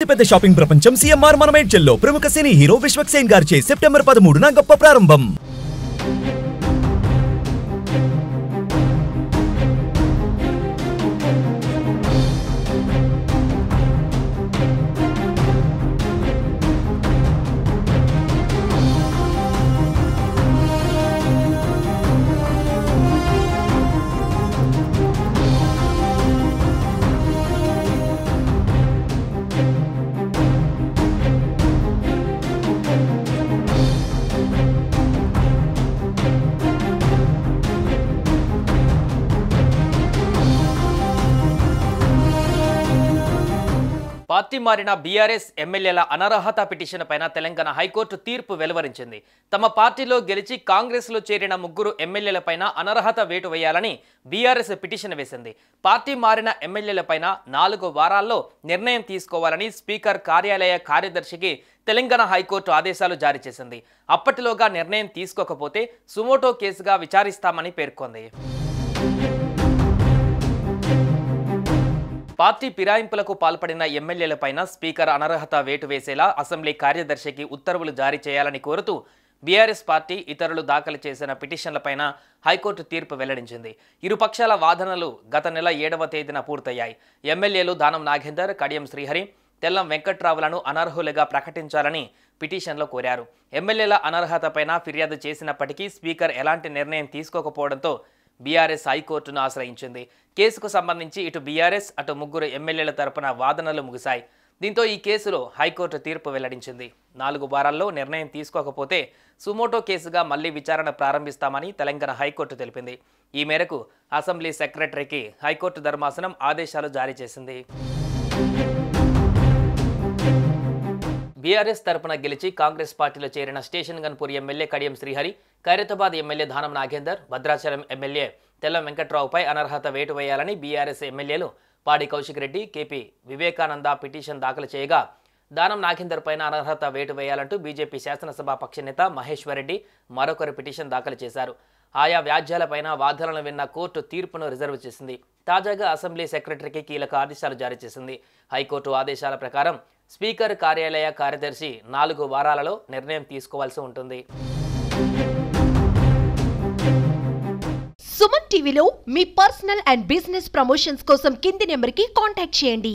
పెద్ద షాపింగ్ ప్రపంచం సిఎంఆర్ మన మేడ్చల్లో ప్రముఖ సినీ హీరో విశ్వక్ సేన్ గారిచే సెప్టెంబర్ 13న గొప్ప ప్రారంభం. పార్టీ మారిన బీఆర్ఎస్ ఎమ్మెల్యేల అనర్హత పిటిషన్ పైన తెలంగాణ హైకోర్టు తీర్పు వెలువరించింది. తమ పార్టీలో గెలిచి కాంగ్రెస్లో చేరిన ముగ్గురు ఎమ్మెల్యేలపైన అనర్హత వేటు వేయాలని బీఆర్ఎస్ పిటిషన్ వేసింది. పార్టీ మారిన ఎమ్మెల్యేలపైన 4 వారాల్లో నిర్ణయం తీసుకోవాలని స్పీకర్ కార్యాలయ కార్యదర్శికి తెలంగాణ హైకోర్టు ఆదేశాలు జారీ చేసింది. అప్పటిలోగా నిర్ణయం తీసుకోకపోతే సుమోటో కేసుగా విచారిస్తామని పేర్కొంది. పార్టీ ఫిరాయింపులకు పాల్పడిన ఎమ్మెల్యేలపైన స్పీకర్ అనర్హత వేటు వేసేలా అసెంబ్లీ కార్యదర్శికి ఉత్తర్వులు జారీ చేయాలని కోరుతూ బీఆర్ఎస్ పార్టీ ఇతరులు దాఖలు చేసిన పిటిషన్లపైన హైకోర్టు తీర్పు వెల్లడించింది. ఇరుపక్షాల వాదనలు గత నెల 7వ తేదీన పూర్తయ్యాయి. ఎమ్మెల్యేలు దానం నాగేందర్, కడియం శ్రీహరి, తెల్లం వెంకట్రావులను అనర్హులుగా ప్రకటించాలని పిటిషన్లో కోరారు. ఎమ్మెల్యేల అనర్హతపైన ఫిర్యాదు చేసినప్పటికీ స్పీకర్ ఎలాంటి నిర్ణయం తీసుకోకపోవడంతో బీఆర్ఎస్ హైకోర్టును ఆశ్రయించింది. కేసుకు సంబంధించి ఇటు బీఆర్ఎస్ అటు ముగ్గురు ఎమ్మెల్యేల తరపున వాదనలు ముగిశాయి. దీంతో ఈ కేసులో హైకోర్టు తీర్పు వెల్లడించింది. 4 వారాల్లో నిర్ణయం తీసుకోకపోతే సుమోటో కేసుగా మళ్లీ విచారణ ప్రారంభిస్తామని తెలంగాణ హైకోర్టు తెలిపింది. ఈ మేరకు అసెంబ్లీ సెక్రటరీకి హైకోర్టు ధర్మాసనం ఆదేశాలు జారీ చేసింది. బీఆర్ఎస్ తరపున గెలిచి కాంగ్రెస్ పార్టీలో చేరిన Station Ghanpur MLA Kadiyam Srihari, Khairatabad MLA Danam Nagender, Bhadrachalam MLA Tellam వెంకట్రావుపై అనర్హత వేటు వేయాలని బీఆర్ఎస్ ఎమ్మెల్యేలు పాడి కౌశిక్ రెడ్డి, కేపీ వివేకానంద పిటిషన్ దాఖలు చేయగా, దానం నాగేందర్ పైన అనర్హత వేటు వేయాలంటూ బీజేపీ శాసనసభ పక్షనేత మహేశ్వర్ రెడ్డి మరొకరు పిటిషన్ దాఖలు చేశారు. ఆయా వ్యాజ్యాలపైన వాదనలు విన్న కోర్టు తీర్పును రిజర్వ్ చేసింది. తాజాగా అసెంబ్లీ సెక్రటరీకి కీలక ఆదేశాలు జారీ చేసింది. హైకోర్టు ఆదేశాల ప్రకారం స్పీకర్ కార్యాలయ కార్యదర్శి 4 వారాలలో నిర్ణయం తీసుకోవాల్సి ఉంటుంది. సుమన్ టీవీలో మీ పర్సనల్ అండ్ బిజినెస్ ప్రమోషన్స్ కోసం కింది నెంబర్కి కాంటాక్ట్ చేయండి.